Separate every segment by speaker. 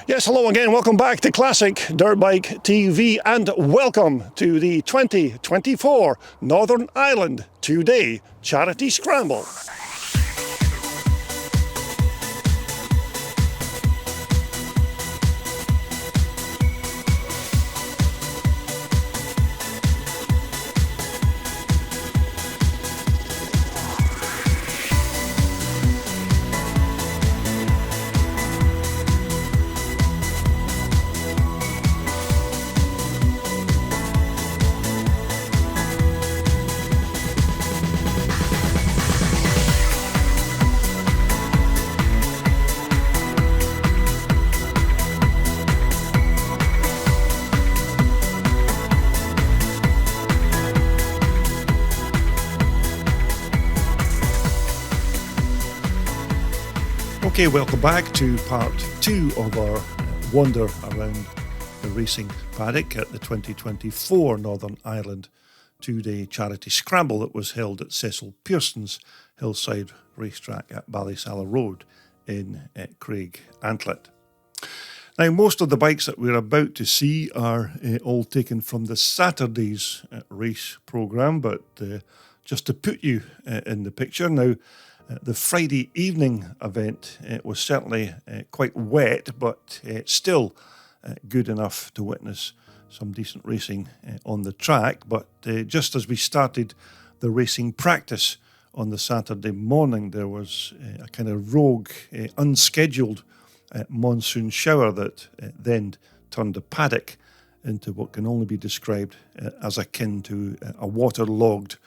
Speaker 1: Yes, hello again. Welcome back to Classic Dirt Bike TV and welcome to the 2024 Northern Ireland 2-day Charity Scramble. Okay, welcome back to part 2 of our wander around the racing paddock at the 2024 Northern Ireland 2-day Charity Scramble that was held at Cecil Pearson's hillside racetrack at Ballysallagh Road in Craigantlet. Now, most of the bikes that we're about to see are all taken from the Saturday's race programme, but just to put you in the picture now, the Friday evening event was certainly quite wet, but still good enough to witness some decent racing on the track. But just as we started the racing practice on the Saturday morning, there was a kind of rogue, unscheduled monsoon shower that then turned the paddock into what can only be described as akin to a waterlogged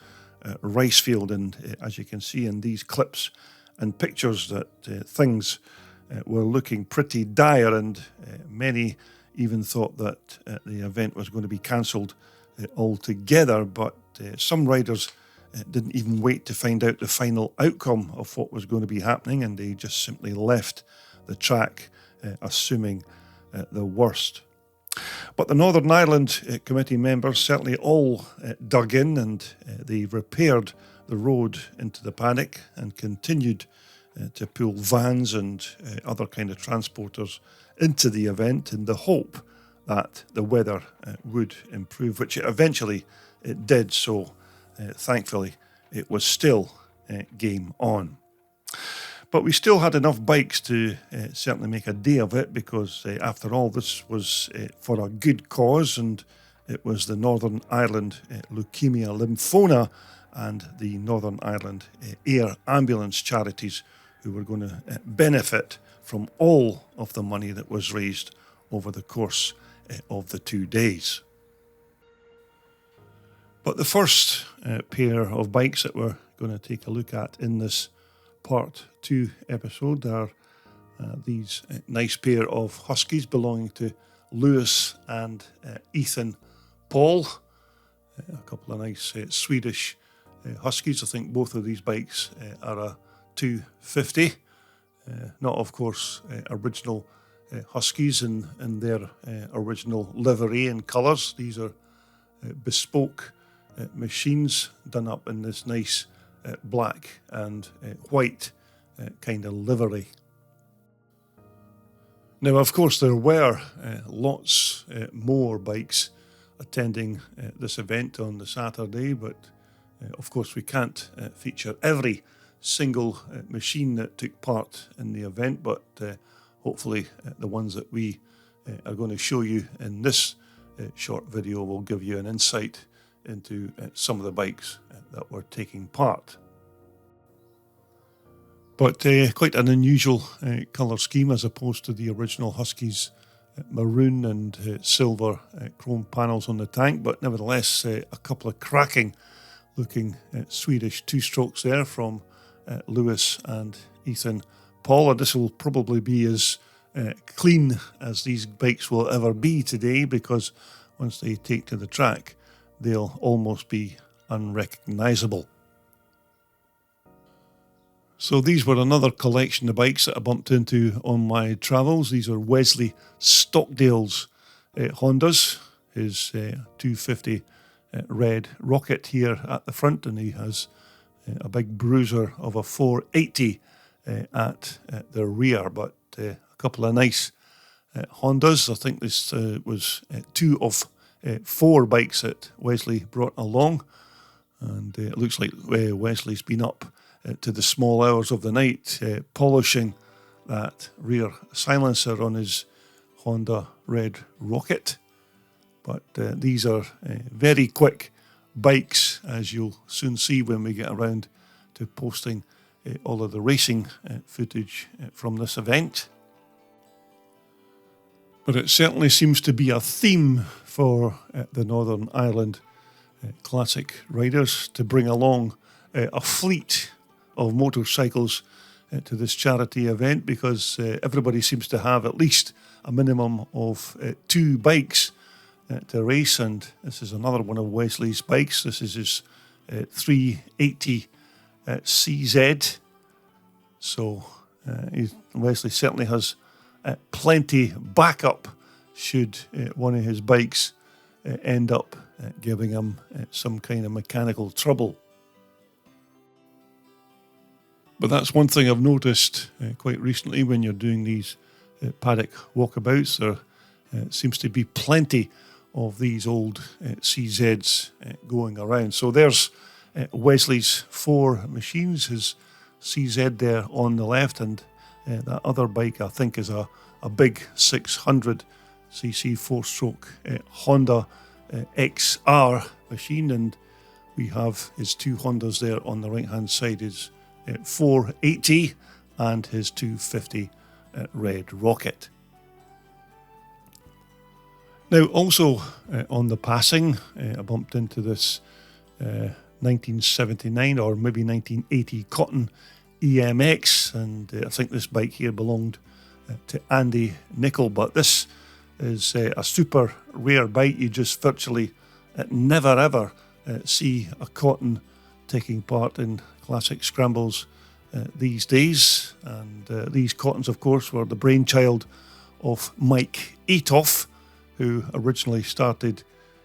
Speaker 1: rice field, and as you can see in these clips and pictures that things were looking pretty dire, and many even thought that the event was going to be cancelled altogether. But some riders didn't even wait to find out the final outcome of what was going to be happening, and they just simply left the track assuming the worst. But the Northern Ireland Committee members certainly all dug in, and they repaired the road into the paddock and continued to pull vans and other kind of transporters into the event in the hope that the weather would improve, which eventually it did. So thankfully it was still game on. But we still had enough bikes to certainly make a day of it, because after all, this was for a good cause, and it was the Northern Ireland Leukemia Lymphoma and the Northern Ireland Air Ambulance charities who were going to benefit from all of the money that was raised over the course of the 2 days. But the first pair of bikes that we're going to take a look at in this Part 2 episode are these nice pair of Huskies belonging to Lewis and Ethan Paul. A couple of nice Swedish Huskies. I think both of these bikes are a 250. Not, of course, original Huskies in their original livery and colours. These are bespoke machines done up in this nice black and white kind of livery. Now, of course, there were lots more bikes attending this event on the Saturday, but of course we can't feature every single machine that took part in the event, but hopefully the ones that we are going to show you in this short video will give you an insight into some of the bikes that were taking part. But quite an unusual colour scheme as opposed to the original Huskies maroon and silver chrome panels on the tank, but nevertheless a couple of cracking looking Swedish two-strokes there from Lewis and Ethan Paul. And this will probably be as clean as these bikes will ever be today, because once they take to the track they'll almost be unrecognisable. So these were another collection of bikes that I bumped into on my travels. These are Wesley Stockdale's Hondas, his 250 red Rocket here at the front, and he has a big bruiser of a 480 at the rear, but a couple of nice Hondas. I think this was 2 of 4 bikes that Wesley brought along. And it looks like Wesley's been up to the small hours of the night polishing that rear silencer on his Honda Red Rocket. But these are very quick bikes, as you'll soon see when we get around to posting all of the racing footage from this event. But it certainly seems to be a theme for the Northern Ireland classic riders to bring along a fleet of motorcycles to this charity event, because everybody seems to have at least a minimum of 2 bikes to race. And this is another one of Wesley's bikes. This is his 380 CZ. So Wesley certainly has plenty backup should one of his bikes end up giving him some kind of mechanical trouble. But that's one thing I've noticed quite recently when you're doing these Paddock walkabouts. There seems to be plenty of these old CZs going around. So there's Wesley's 4 machines, his CZ there on the left, and that other bike I think is a big 600cc 4-stroke Honda XR machine, and we have his 2 Hondas there on the right hand side, his 480 and his 250 Red Rocket. Now also on the passing, I bumped into this 1979 or maybe 1980 Cotton EMX, and I think this bike here belonged to Andy Nicol, but this is a super rare bike. You just virtually never ever see a Cotton taking part in classic scrambles these days. And these Cottons, of course, were the brainchild of Mike Atoff, who originally started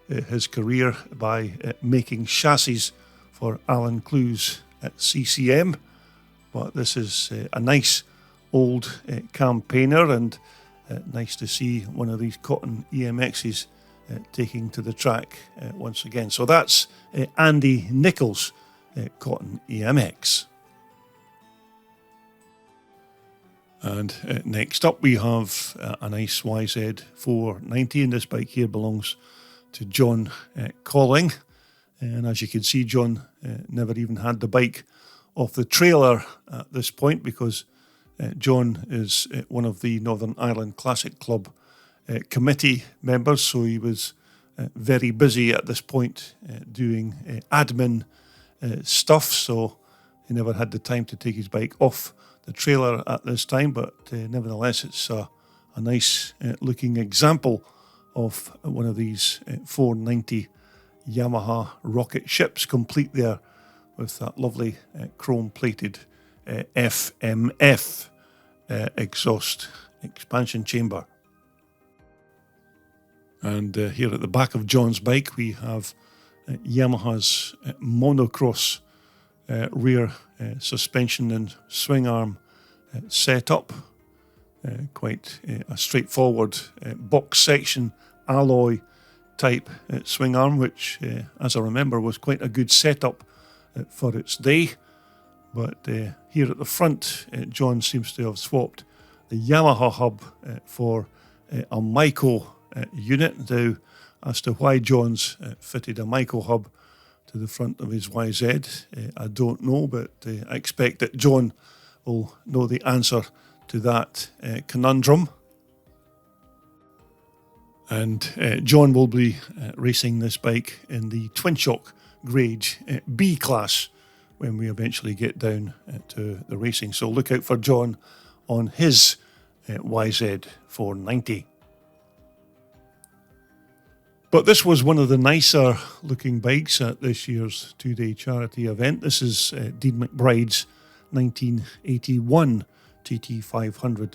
Speaker 1: his career by making chassis for Alan Clues at CCM. But this is a nice old campaigner, and nice to see one of these Cotton EMXs taking to the track once again. So that's Andy Nicol's Cotton EMX. And next up we have a nice YZ 490, and this bike here belongs to John Colling. And as you can see, John never even had the bike off the trailer at this point, because John is one of the Northern Ireland Classic Club committee members, so he was very busy at this point doing admin stuff, so he never had the time to take his bike off the trailer at this time. But nevertheless, it's a nice looking example of one of these 490 Yamaha rocket ships, complete there with that lovely chrome-plated FMF exhaust expansion chamber. And here at the back of John's bike we have Yamaha's monocross rear suspension and swing arm setup. Quite a straightforward box section alloy type swing arm, which as I remember was quite a good setup for its day. But here at the front, John seems to have swapped the Yamaha hub for a Maico unit. Now, as to why John's fitted a Maico hub to the front of his YZ, I don't know, but I expect that John will know the answer to that conundrum. And John will be racing this bike in the twin shock grade B class when we eventually get down to the racing. So look out for John on his YZ 490. But this was one of the nicer looking bikes at this year's two-day charity event. This is Dean McBride's 1981 TT500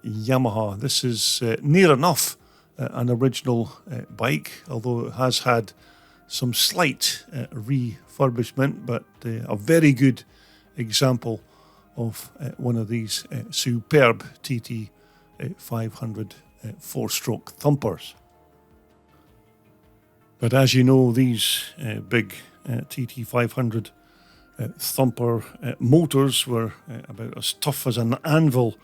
Speaker 1: Yamaha. This is near enough an original bike, although it has had some slight refurbishment, but a very good example of one of these superb TT500 four-stroke thumpers. But as you know, these big TT500 thumper motors were about as tough as an anvil,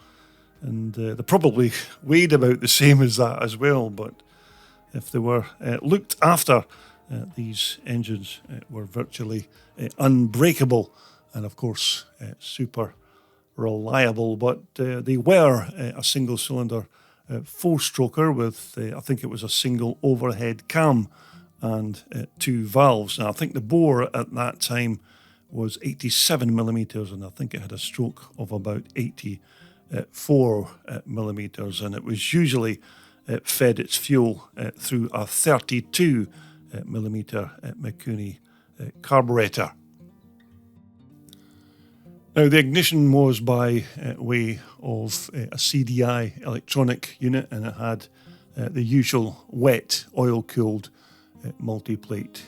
Speaker 1: and they probably weighed about the same as that as well. But if they were looked after, these engines were virtually unbreakable and, of course, super reliable. But they were a single-cylinder four-stroker with, I think it was a single overhead cam and two valves. Now, I think the bore at that time was 87 millimeters, and I think it had a stroke of about 84 millimeters, and it was usually fed its fuel through a 32 millimeter Mikuni carburetor. Now, the ignition was by way of a CDI electronic unit, and it had the usual wet oil-cooled multi-plate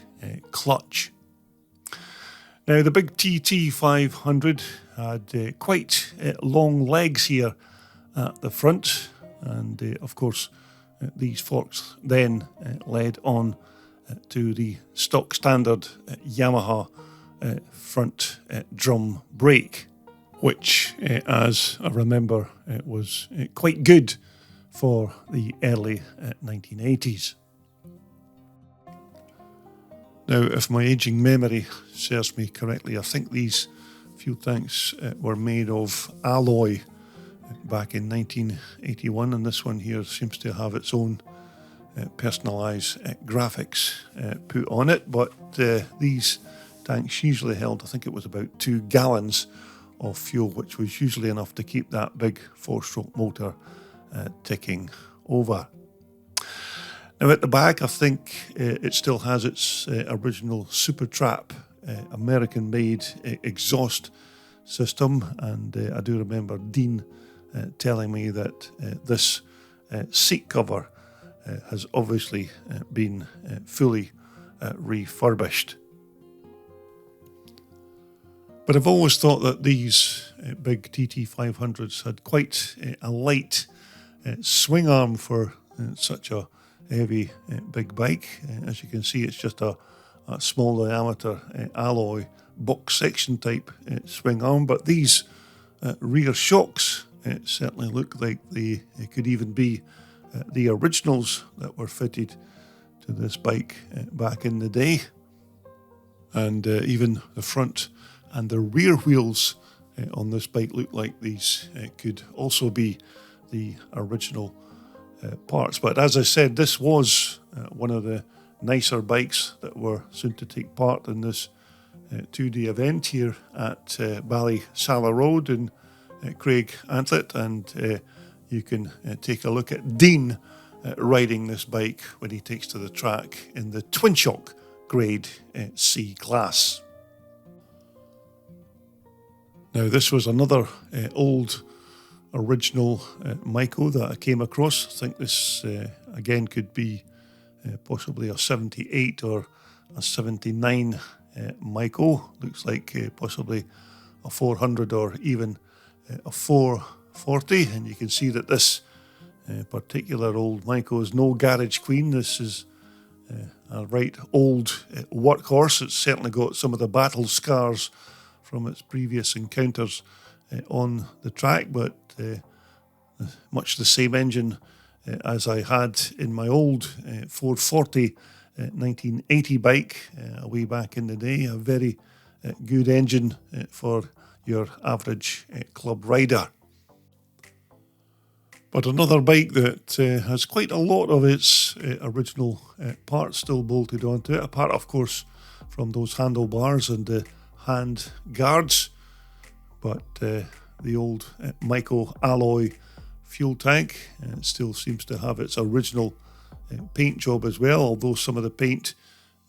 Speaker 1: clutch. Now, the big TT500 had quite long legs here at the front, and of course these forks then led on to the stock standard Yamaha front drum brake, which, as I remember, was quite good for the early 1980s. Now, if my ageing memory serves me correctly, I think these fuel tanks were made of alloy back in 1981, and this one here seems to have its own personalised graphics put on it. But these tanks usually held, I think it was about 2 gallons of fuel, which was usually enough to keep that big four-stroke motor ticking over. Now, at the back, I think it still has its original Super Trap American-made exhaust system, and I do remember Dean telling me that this seat cover has obviously been fully refurbished. But I've always thought that these big TT500s had quite a light swing arm for such a heavy big bike. As you can see, it's just a small diameter alloy box section type swing arm, but these rear shocks certainly look like they could even be the originals that were fitted to this bike back in the day. And even the front and the rear wheels on this bike look like these could also be the original parts. But as I said, this was one of the nicer bikes that were soon to take part in this two-day event here at Ballysallagh Road in Craigantlet, and you can take a look at Dean riding this bike when he takes to the track in the twin shock grade C class. Now, this was another old original Myco that I came across. I think this again could be possibly a 78 or a 79 Myco. Looks like possibly a 400 or even a 440, and you can see that this particular old Myco is no garage queen. This is a right old workhorse. It's certainly got some of the battle scars from its previous encounters on the track, but much the same engine as I had in my old 440 1980 bike way back in the day. A very good engine for your average club rider. But another bike that has quite a lot of its original parts still bolted onto it, apart of course from those handlebars and the hand guards, but the old Myco alloy fuel tank still seems to have its original paint job as well, although some of the paint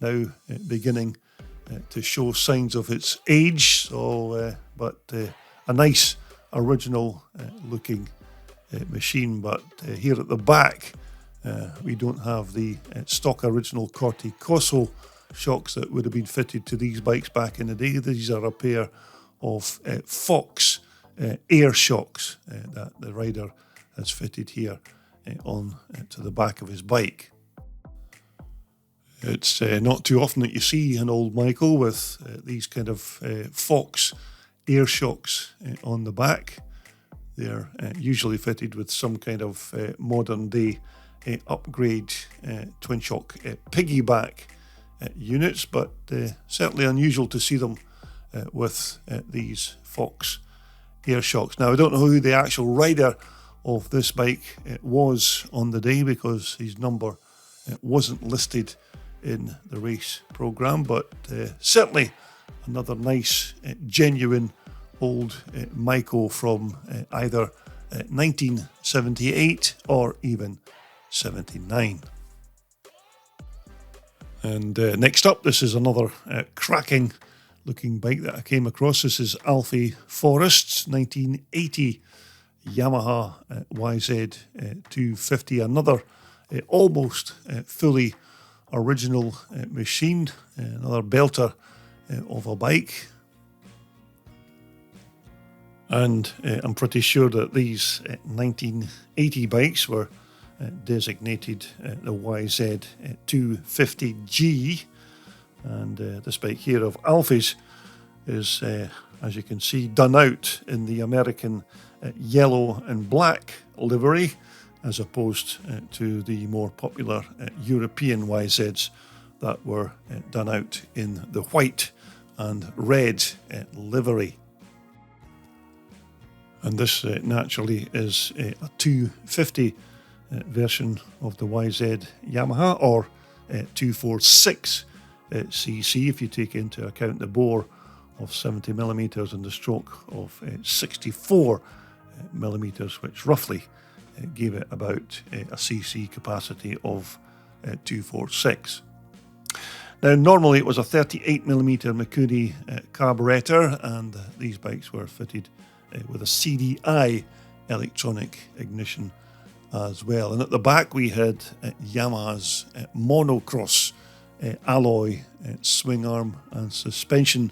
Speaker 1: now beginning to show signs of its age. So, but a nice original looking machine. But here at the back, we don't have the stock original Corti-Cosso shocks that would have been fitted to these bikes back in the day. These are a pair of Fox air shocks that the rider has fitted here on to the back of his bike. It's not too often that you see an old Michael with these kind of Fox air shocks on the back. They're usually fitted with some kind of modern day upgrade twin shock piggyback units, but certainly unusual to see them with these Fox air shocks. Now, I don't know who the actual rider of this bike was on the day, because his number wasn't listed in the race programme, but certainly another nice, genuine old Maiko from either 1978 or even 79. And next up, this is another cracking looking bike that I came across. This is Alfie Forrest's 1980 Yamaha YZ250, another almost fully original machine, another belter of a bike. And I'm pretty sure that these 1980 bikes were designated the YZ250G. And this bike here of Alfie's is, as you can see, done out in the American yellow and black livery, as opposed to the more popular European YZs that were done out in the white and red livery. And this naturally is a 250 version of the YZ Yamaha, or 246 cc if you take into account the bore of 70mm and the stroke of 64mm, which roughly gave it about a cc capacity of 246. Now, normally it was a 38mm Mikuni carburetor, and these bikes were fitted with a CDI electronic ignition as well. And at the back we had Yamaha's monocross alloy swing arm and suspension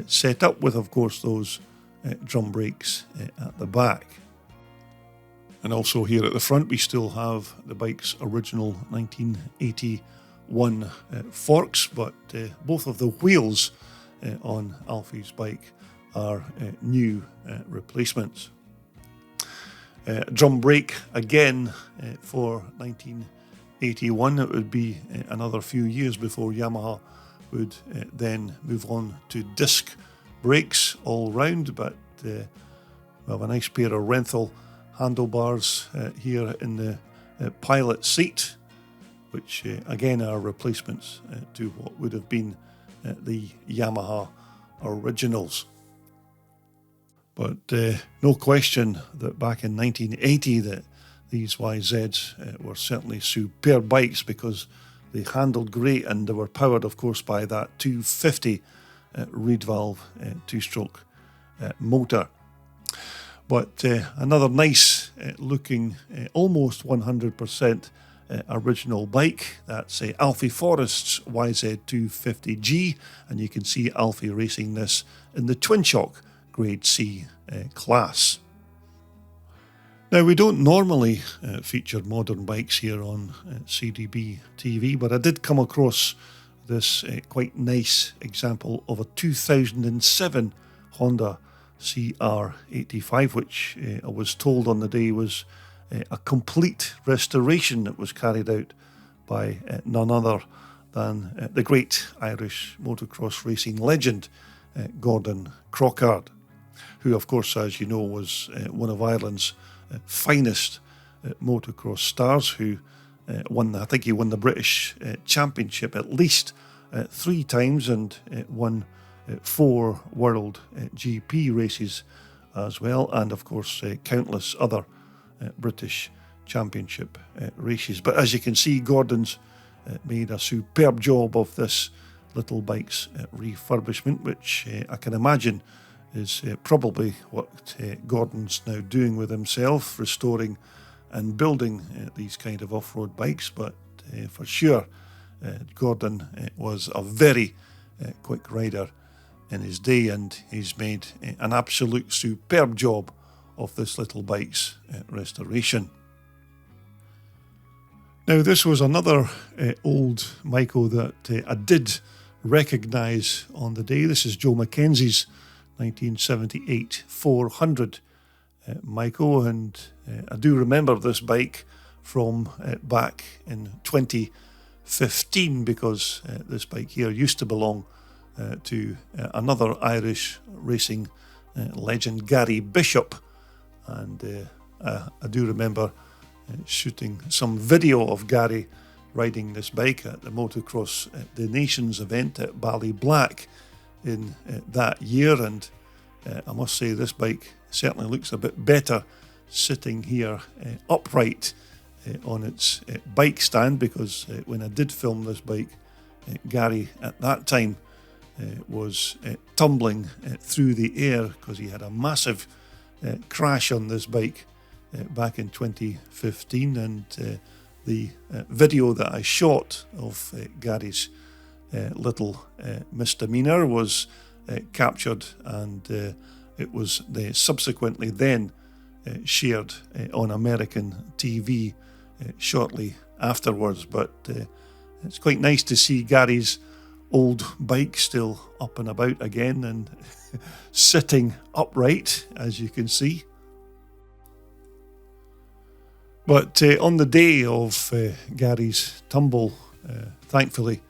Speaker 1: set up with, of course, those drum brakes at the back. And also here at the front we still have the bike's original 1981 forks, but both of the wheels on Alfie's bike are new replacements. Drum brake again for 1981. It would be another few years before Yamaha would then move on to disc brakes all round, but we have a nice pair of Renthal handlebars here in the pilot seat, which again are replacements to what would have been the Yamaha originals. But no question that back in 1980 that these YZs were certainly superb bikes, because they handled great and they were powered, of course, by that 250 reed valve two-stroke motor. But another nice looking, almost 100% original bike. That's Alfie Forrest's YZ250G, and you can see Alfie racing this in the twin shock Grade C class. Now, we don't normally feature modern bikes here on CDB TV, but I did come across this quite nice example of a 2007 Honda CR85, which I was told on the day was a complete restoration that was carried out by none other than the great Irish motocross racing legend, Gordon Crockard, who, of course, as you know, was one of Ireland's finest motocross stars, who I think he won the British Championship at least 3 times, and won 4 World GP races as well, and of course countless other British Championship races. But as you can see, Gordon's made a superb job of this little bike's refurbishment, which I can imagine is probably what Gordon's now doing with himself, restoring and building these kind of off-road bikes. But for sure, Gordon was a very quick rider in his day, and he's made an absolute superb job of this little bike's restoration. Now, this was another old Michael that I did recognise on the day. This is Joe Mackenzie's 1978 400 Michael, and I do remember this bike from back in 2015 because this bike here used to belong to another Irish racing legend, Gary Bishop, and I do remember shooting some video of Gary riding this bike at the Motocross the Nations event at Ballysallagh in that year, and I must say this bike certainly looks a bit better sitting here upright on its bike stand, because when I did film this bike, Gary at that time was tumbling through the air because he had a massive crash on this bike back in 2015, and the video that I shot of Gary's little misdemeanor was captured, and it was subsequently then shared on American TV shortly afterwards. But it's quite nice to see Gary's old bike still up and about again and sitting upright, as you can see. But on the day of Gary's tumble, thankfully,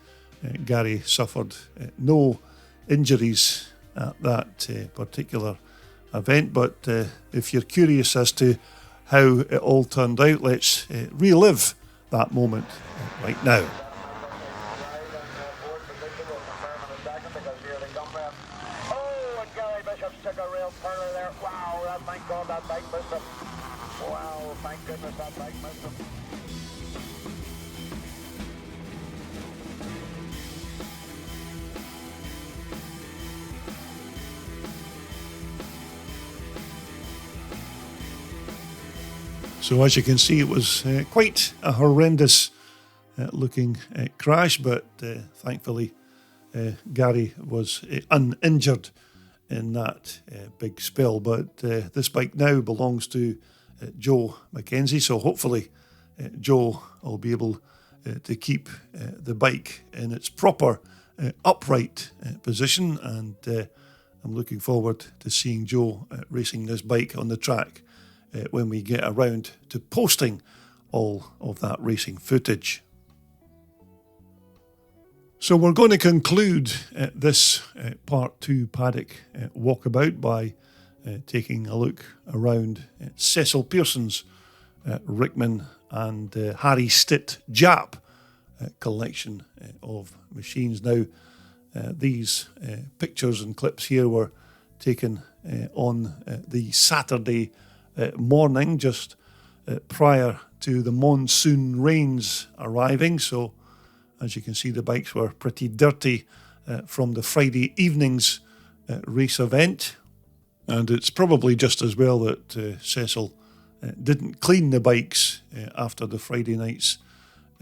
Speaker 1: Gary suffered no injuries at that particular event. But if you're curious as to how it all turned out, let's relive that moment right now.
Speaker 2: Oh, and Gary Bishop's took a real turner there. Wow, thank God that bike missed him. Wow, thank goodness that bike missed him.
Speaker 1: So as you can see, it was quite a horrendous looking crash, but thankfully Gary was uninjured in that big spill. But this bike now belongs to Joe Mackenzie, so hopefully Joe will be able to keep the bike in its proper upright position, and I'm looking forward to seeing Joe racing this bike on the track when we get around to posting all of that racing footage. So we're going to conclude this part 2 Paddock walkabout by taking a look around Cecil Pearson's Rickman and Harry Stitt Jap collection of machines. Now, these pictures and clips here were taken on the Saturday morning, just prior to the monsoon rains arriving. So, as you can see, the bikes were pretty dirty from the Friday evening's race event. And it's probably just as well that Cecil didn't clean the bikes after the Friday night's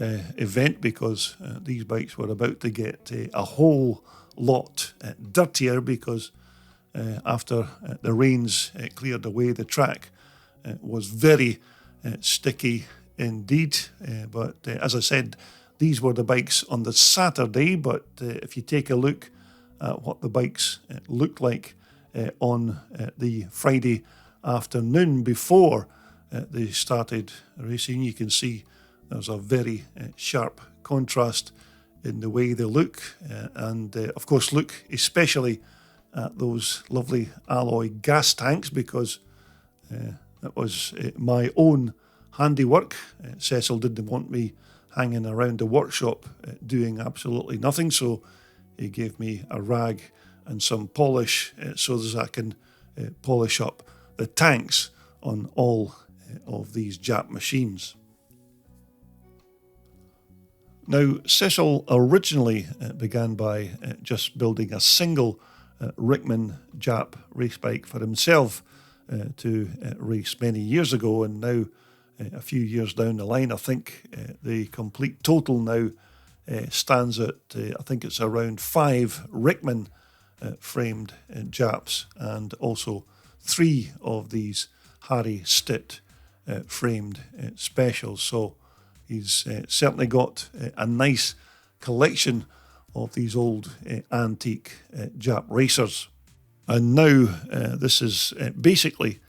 Speaker 1: event, because these bikes were about to get a whole lot dirtier, because after the rains cleared away, the track was very sticky indeed. But as I said, these were the bikes on the Saturday, but if you take a look at what the bikes looked like on the Friday afternoon before they started racing, you can see there's a very sharp contrast in the way they look, and of course look especially at those lovely alloy gas tanks, because that was my own handiwork. Cecil didn't want me hanging around the workshop doing absolutely nothing, so he gave me a rag and some polish so that I can polish up the tanks on all of these Jap machines. Now, Cecil originally began by just building a single Rickman Jap race bike for himself to race many years ago, and now a few years down the line, I think the complete total now stands at, I think it's around 5 Rickman framed Japs, and also 3 of these Harry Stitt framed specials. So He's certainly got a nice collection of these old antique Jap racers. And now this is basically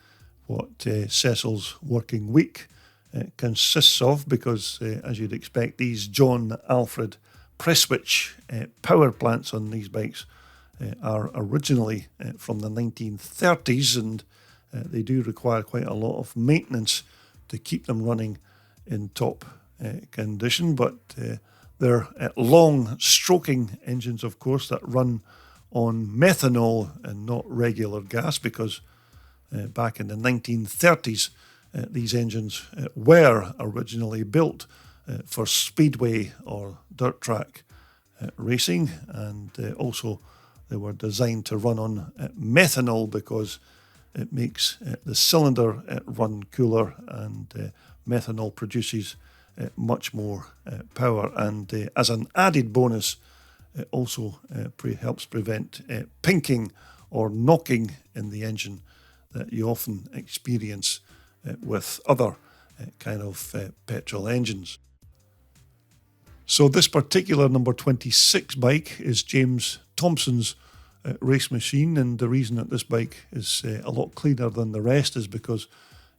Speaker 1: what Cecil's working week consists of, because as you'd expect, these John Alfred Prestwich power plants on these bikes are originally from the 1930s, and they do require quite a lot of maintenance to keep them running in top condition. But they're long stroking engines, of course, that run on methanol and not regular gas, because back in the 1930s these engines were originally built for speedway or dirt track racing, and also they were designed to run on methanol because it makes the cylinder run cooler, and methanol produces much more power, and as an added bonus it also helps prevent pinking or knocking in the engine that you often experience with other kind of petrol engines. So this particular number 26 bike is James Thompson's race machine, and the reason that this bike is a lot cleaner than the rest is because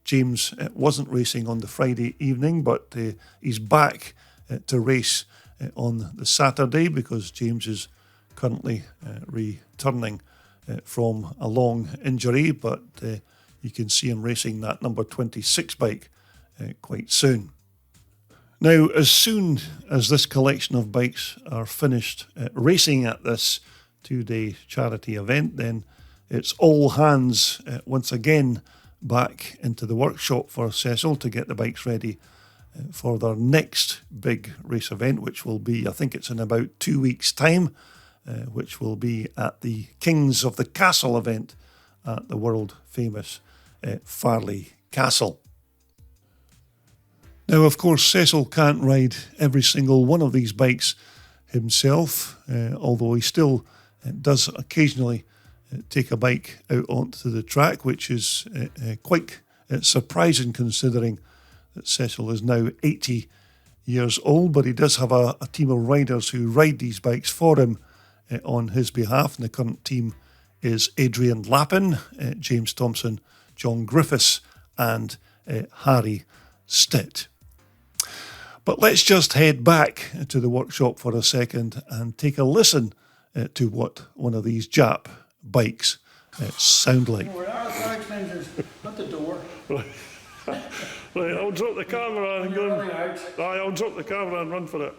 Speaker 1: James wasn't racing on the Friday evening, but he's back to race on the Saturday, because James is currently returning from a long injury, but you can see him racing that number 26 bike quite soon. Now, as soon as this collection of bikes are finished racing at this two-day charity event, then it's all hands once again back into the workshop for Cecil to get the bikes ready for their next big race event, which will be, I think it's in about 2 weeks' time, which will be at the Kings of the Castle event at the world-famous Farleigh Castle. Now, of course, Cecil can't ride every single one of these bikes himself, although he still does occasionally take a bike out onto the track, which is quite surprising considering that Cecil is now 80 years old, but he does have a team of riders who ride these bikes for him on his behalf, and the current team is Adrian Lappin, James Thompson, John Griffiths and Harry Stitt. But let's just head back to the workshop for a second and take a listen to what one of these Jap bikes sound like.
Speaker 3: Not the door.
Speaker 1: Right, I'll drop the camera and go. I'll drop the camera and run for it.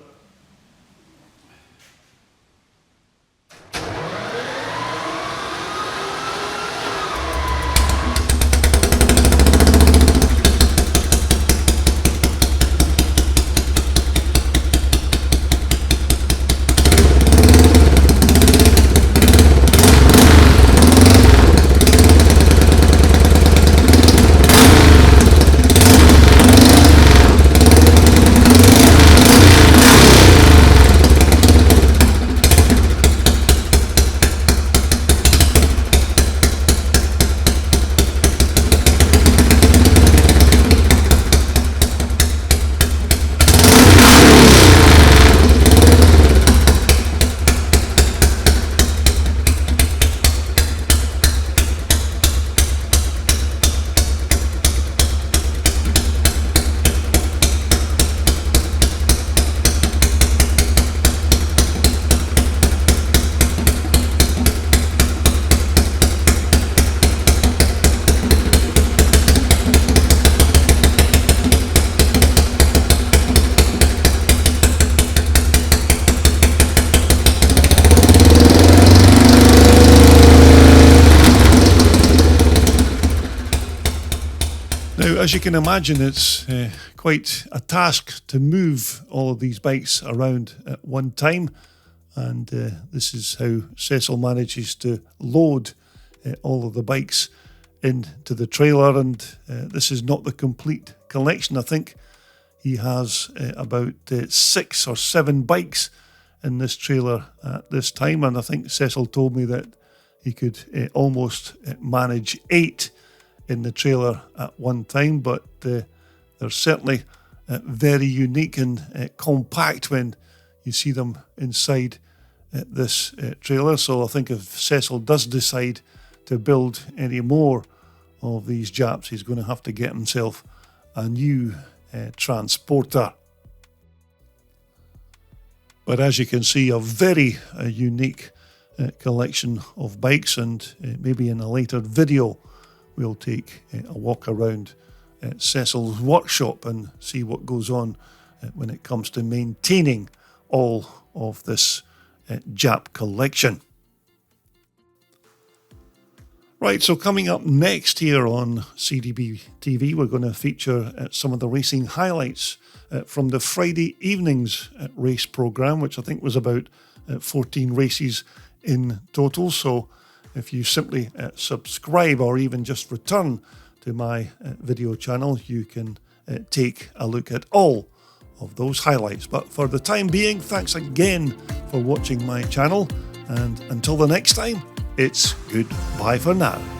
Speaker 1: As you can imagine, it's quite a task to move all of these bikes around at one time, and this is how Cecil manages to load all of the bikes into the trailer, and this is not the complete collection. I think he has about 6 or 7 bikes in this trailer at this time, and I think Cecil told me that he could almost manage 8 in the trailer at one time, but there's certainly very unique and compact when you see them inside this trailer. So I think if Cecil does decide to build any more of these Japs, he's going to have to get himself a new transporter. But as you can see, a very unique collection of bikes, and maybe in a later video we'll take a walk around Cecil's workshop and see what goes on when it comes to maintaining all of this Jap collection. Right, so coming up next here on CDB TV, we're going to feature some of the racing highlights from the Friday evening's race programme, which I think was about 14 races in total. So if you simply subscribe or even just return to my video channel, you can take a look at all of those highlights. But for the time being, thanks again for watching my channel, and until the next time, it's goodbye for now.